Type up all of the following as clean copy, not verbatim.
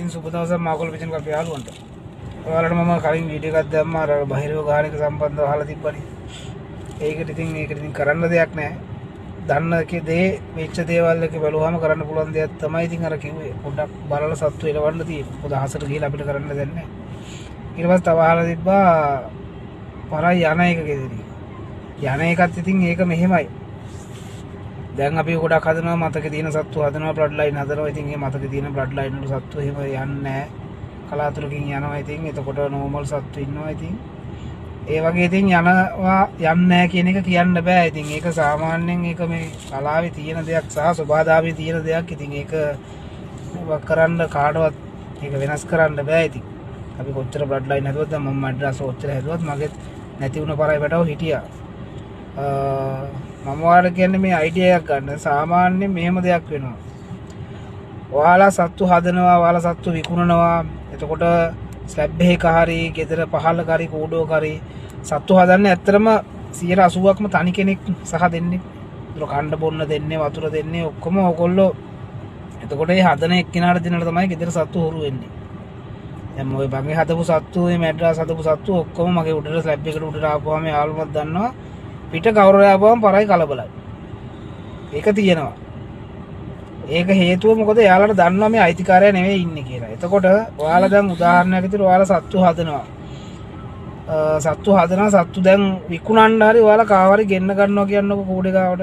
ඉතින් සුබ දවසක් මාගොල්ලෝ පිටින් අපේ යාළුවන්ට. ඔයාලට මම කලින් වීඩියෝ එකක් දැම්මා අර බහිරව ගාන එක සම්බන්ධව අහලා තිබ්බනේ. ඒකට ඉතින් කරන්න දෙයක් නැහැ. දන්න දේ වෙච්ච දේවල් එක බලුවාම කරන්න පුළුවන් දෙයක් තමයි ඉතින් අර කිව්වේ. පොඩ්ඩක් බලලා සත්තු එලවන්න තියෙන්නේ. පොඩ අහසට ගිහලා අපිට කරන්න දෙයක් නැහැ. ඊට පස්සේ තව අහලා තිබ්බා පරයි යන එක ගෙදරි. යන එකත් ඉතින් ඒක මෙහෙමයි. දැන් අපි ගොඩක් හදනවා මතක තියෙන සත්තු හදනවා බ්ලඩ් ලයින් හදනවා. ඉතින් මේ මතක තියෙන බ්ලඩ් ලයින් වල සත්තු එහෙම යන්නේ නැහැ. කලාතුරකින් යනවා. ඉතින් එතකොට නෝමල් සත්තු ඉන්නවා. ඉතින් ඒ වගේ ඉතින් යනවා යන්නේ නැහැ කියන එක කියන්න බෑ. ඉතින් ඒක සාමාන්‍යයෙන් ඒක මේ කලාවේ තියෙන දෙයක් සහ සබාදාවේ තියෙන දෙයක්. ඉතින් ඒක කරන්න කාටවත් ඒක වෙනස් කරන්න බෑ. ඉතින් අපි කොච්චර බ්ලඩ් ලයින් හදුවත් දැන් මම ඇඩ්‍රස් ඔච්චර හදුවත් මගෙත් නැති වුණ පරයි පැටව හිටියා. මම ඔයාලට කියන්නේ මේ අයිඩියා එකක් ගන්න. සාමාන්‍යයෙන් මෙහෙම දෙයක් වෙනවා. ඔයාලා සත්තු හදනවා, ඔයාලා සත්තු විකුණනවා. එතකොට ස්ලැබ් එකක හරි, ගෙදර පහළ කරි, කූඩුවක හරි සත්තු හදන්නේ ඇත්තටම 80%ක්ම තනි කෙනෙක් සහ දෙන්නේ. ඒතර කන්න බොන්න දෙන්නේ, වතුර දෙන්නේ ඔක්කොම ඕගොල්ලෝ. එතකොට මේ හදන එක්කිනාට දෙනට තමයි ගෙදර සත්තු හොරු වෙන්නේ. දැන් මොයි මගේ හදපු සත්තු, මේ මැඩ්‍රස් හදපු සත්තු ඔක්කොම මගේ උඩට ස්ලැබ් එකට උඩට ආපුවාම යාළුවන්වත් දන්නවා. පිට කවුරු ආපුවම පරයි කලබලයි. ඒක තියෙනවා. ඒක හේතුව මොකද එයාලට දන්නවා මේ අයිතිකාරයා නෙවෙයි ඉන්නේ කියලා. එතකොට ඔයාලා දැන් උදාහරණයක් විදිහට ඔයාලා සත්තු හදනවා. සත්තු දැන් විකුණන්න හරි ඔයාලා කාවරි ගෙන්න ගන්නවා කියන්නකො කූඩේ ගාවට.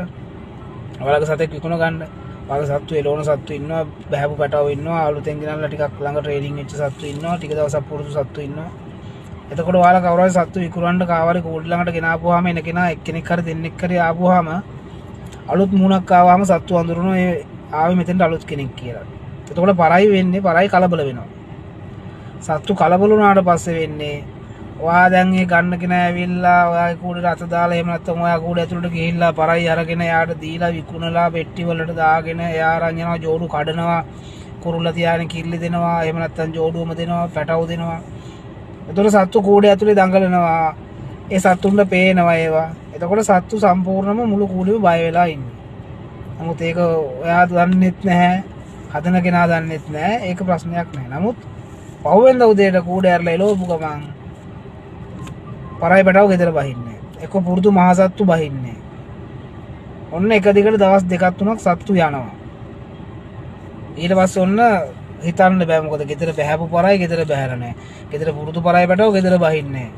ඔයාලගේ සතෙක් විකුණ ගන්න. ඔයාලගේ සත්තු එළවන සත්තු ඉන්නවා, බහැපු පැටව ඉන්නවා, අලුතෙන් ගෙනල්ලා ටිකක් ළඟ ට්‍රේනින් වෙච්ච සත්තු ඉන්නවා, ටික දවසක් පුරුදු සත්තු ඉන්නවා. එතකොට ඔයාලා කවුරු හරි සත්තු විකුණන්න කාවරි කූඩේ ළඟට ගෙනාපුවාම එන කෙනා එක්කෙනෙක් හරි දෙන්නෙක් හරි ආපුවාම අලුත් මුණක් ආවම සත්තු අඳුරනවා ඒ ආවේ මෙතෙන්ට අලුත් කෙනෙක් කියලා. එතකොට පරයි වෙන්නේ, පරයි කලබල වෙනවා. සත්තු කලබල වුණාට පස්සේ වෙන්නේ ඔයා දැන් ඒ ගන්න කෙනා ඇවිල්ලා ඔයාගේ කූඩේට අත දාලා එහෙම නැත්නම් ඔයා කූඩේ ඇතුළට ගිහිල්ලා පරයි අරගෙන යාට දීලා විකුණලා පෙට්ටි වලට දාගෙන එයා අරන් යනවා, ජෝඩු කඩනවා, කුරුල්ලා තියාගෙන කිල්ලි දෙනවා, එහෙම නැත්නම් ජෝඩුවම දෙනවා, පැටව දෙනවා. එතකොට සත්තු කූඩේ ඇතුලේ දඟලනවා. ඒ සත්තුන්ට පේනවා ඒවා. එතකොට සත්තු සම්පූර්ණයෙන්ම මුළු කූඩේම බය වෙලා ඉන්නේ. නමුත් ඒක ඔයා දන්නෙත් නැහැ, හදන කෙනා දන්නෙත් නැහැ. ඒක ප්‍රශ්නයක් නැහැ. නමුත් පහුවෙන්ද උදේට කූඩේ ඇරලා එළවපු ගමන් පරයි පැටව ගෙදර බහින්නේ. එක්ක පුරුදු මහසත්තු බහින්නේ. ඔන්න එක දිගට දවස් දෙකක් තුනක් සත්තු යනවා. ඊට පස්සේ ඔන්න හිතන්න බෑ මොකද ගෙදර බහැපු පරයි ගෙදර බහැලා නැහැ. ගෙදර පුරුදු පරයි පැටව ගෙදර බහින්නේ.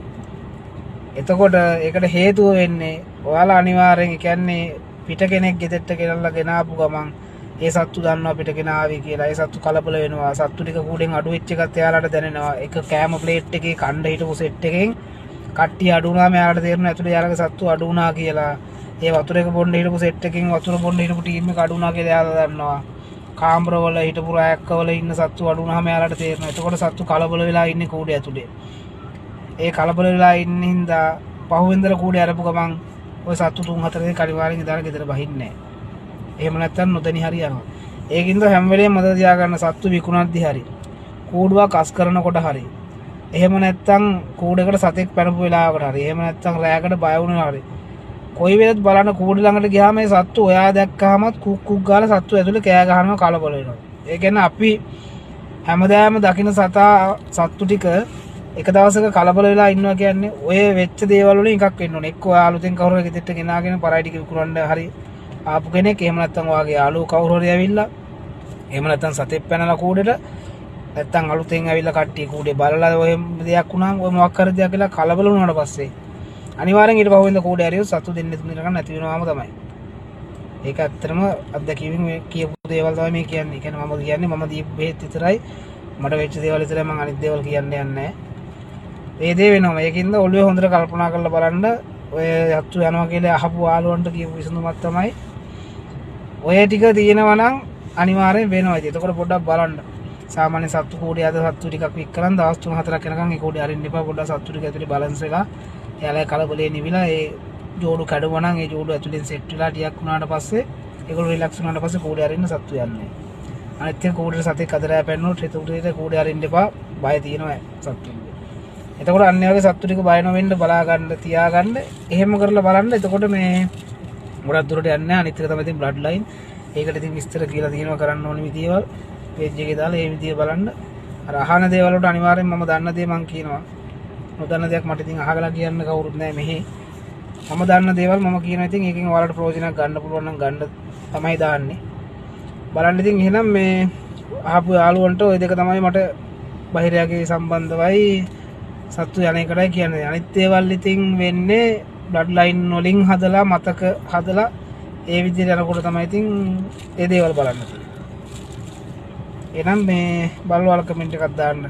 එතකොට ඒකට හේතුව වෙන්නේ ඔයාලා අනිවාර්යෙන් කියන්නේ පිට කෙනෙක් ගෙදරට ගෙනල්ලා ගෙනාපු ගමන් ඒ සත්තු දන්නවා පිට ගෙනාවි කියලා. ඒ සත්තු කලබල වෙනවා. සත්තු ටික කූඩෙන් අඩු වෙච්ච එකත් එයාලට දැනෙනවා. එක කෑම ප්ලේට් එකේ කණ්ඩ හිටපු සෙට් එකෙන් කට්ටිය අඩු වුණාම එයාලට තේරෙනවා ඇතුලේ යාලගේ සත්තු අඩු වුණා කියලා. ඒ වතුර එක බොන්න හිටපු සෙට් එකෙන් වතුර බොන්න හිටපු ටීම් එක අඩු වුණා කියලා එයාලා දන්නවා. කාමරවල හිටපු රැයක්කවල ඉන්න සත්තු අඩු වුණාම එයාලට තේරෙනවා. එතකොට සත්තු කලබල වෙලා ඉන්නේ කූඩේ ඇතුලේ. ඒ කලබල වෙලා ඉන්න හින්දා පහුවෙන්දලා කූඩේ අරපු ගමන් ඔය සත්තු 3-4 දෙනෙක් අනිවාර්යෙන් ඉඳලා ගෙදර බහින්නේ නැහැ. එහෙම නැත්නම් නොදැනි හරි යනවා. ඒකින්ද හැම වෙලේම මතක තියාගන්න සත්තු විකුණද්දි හරි කූඩුවක් අස් කරනකොට හරි එහෙම නැත්නම් කූඩේකට සතෙක් පැනපු වෙලාවකට හරි එහෙම නැත්නම් රැයකට බය වුණා හරි කොයි වෙලෙත් බලන්න කූඩේ ළඟට ගියාම මේ සත්තු ඔයා දැක්කහමත් කුක් කුක් ගාලා සත්තු ඇතුලේ කෑ ගහනවා කලබල වෙනවා. ඒ කියන්නේ අපි හැමදාම දකින්න සත්තු ටික එක දවසක කලබල වෙලා ඉන්නවා කියන්නේ ඔය වෙච්ච දේවල් වලින් එකක් වෙන්න ඕනේ. එක්ක ඔයා අලුතෙන් කවුරු හරි ගෙදරට ගෙනාගෙන පරයි ටික විකුණන්න හරි ආපු කෙනෙක්. එහෙම නැත්නම් ඔයාගේ යාළුවෝ කවුරු හරි ඇවිල්ලා එහෙම නැත්නම් සතෙක් පැනලා කූඩේට නැත්නම් අලුතෙන් ඇවිල්ලා කට්ටිය කූඩේ බලලා ඔය දෙයක් වුණාම ඔය මොකක් හරි දෙයක් කියලා කලබල වුණාට පස්සේ අනිවාර්යෙන් ඊට පහුවෙන්ද කූඩේ ඇරියොත් සතු දෙන්නේ තුන දෙනා නැති වෙනවාම තමයි. ඒක ඇත්තටම අත්දැකීමෙන් මේ කියපු දේවල් තමයි මේ කියන්නේ. ඒ කියන්නේ මම කියන්නේ මම දීපු බෙහෙත් විතරයි මට වෙච්ච දේවල් විතරයි මම අනිත් දේවල් කියන්න යන්නේ නැහැ. ඒ දේ වෙනවා. ඒකින්ද ඔළුවේ හොඳට කල්පනා කරලා බලන්න ඔය යත්තු යනවා කියලා අහපු ආලුවන්ට කියපු විසඳුමක් තමයි ඔය ටික තියෙනවා නම් අනිවාර්යෙන් වෙනවා. ඒකකොට පොඩ්ඩක් බලන්න. සාමාන්‍ය සත්තු කූඩේ අද සත්තු ටිකක් වික් කරන් දවස් 3-4ක් යනකම් ඒ කූඩේ අරින්න එපා. පොඩ්ඩක් සත්තු ටික ඇතුලේ බැලන්ස් වෙලා එයාලා කලබලේ නිවිලා ඒ ජෝඩු කැඩුවා නම් ඒ ජෝඩු ඇතුලෙන් සෙට් වෙලා ටිකක් වුණාට පස්සේ ඒගොල්ලෝ රිලැක්ස් වුණාට පස්සේ කූඩේ අරින්න සත්තු යන්නේ. අනිත් එක කූඩේ සතෙක් අදලා පැන්නොත් හිත උඩේ කූඩේ අරින්න එපා. බය තියෙනවා සත්තුන්ට. එතකොට අන්න ඒ වගේ සත්තු ටික බය නොවෙන්න බලා ගන්න තියාගන්න. එහෙම කරලා බලන්න. එතකොට මේ ගොඩක් දුරට යන්නේ නැහැ. අනිත් එක තමයි ඉතින් බ්ලඩ් ලයින්. ඒකට ඉතින් විස්තර කියලා තියෙනවා කරන්න ඕනේ විදියවල්. පේජ් එකේ දාලා ඒ විදිය බලන්න. අර අහන දේවල් වලට අනිවාර්යෙන් මම දන්න දේ මං කියනවා. නොදන්න දෙයක් මට ඉතින් අහගලා කියන්න කවුරුත් නැහැ මෙහි. මම දන්න දේවල් මම කියනවා. ඉතින් ඒකෙන් ඔයාලට ප්‍රයෝජනයක් ගන්න පුළුවන් නම් ගන්න තමයි දාන්නේ. බලන්න ඉතින් එහෙනම් මේ අහපු යාළුවන්ට ওই දෙක තමයි මට බහිරයාගේ සම්බන්ධවයි සත්තු යන එකටයි කියන්නේ. අනිත් දේවල් ඉතින් වෙන්නේ බ්ලඩ් ලයින් වලින් හදලා මතක හදලා ඒ විදිහට යනකොට තමයි ඉතින් ඒ දේවල් බලන්න. එහෙනම් මේ බලවල කමෙන්ට් එකක් දාන්න.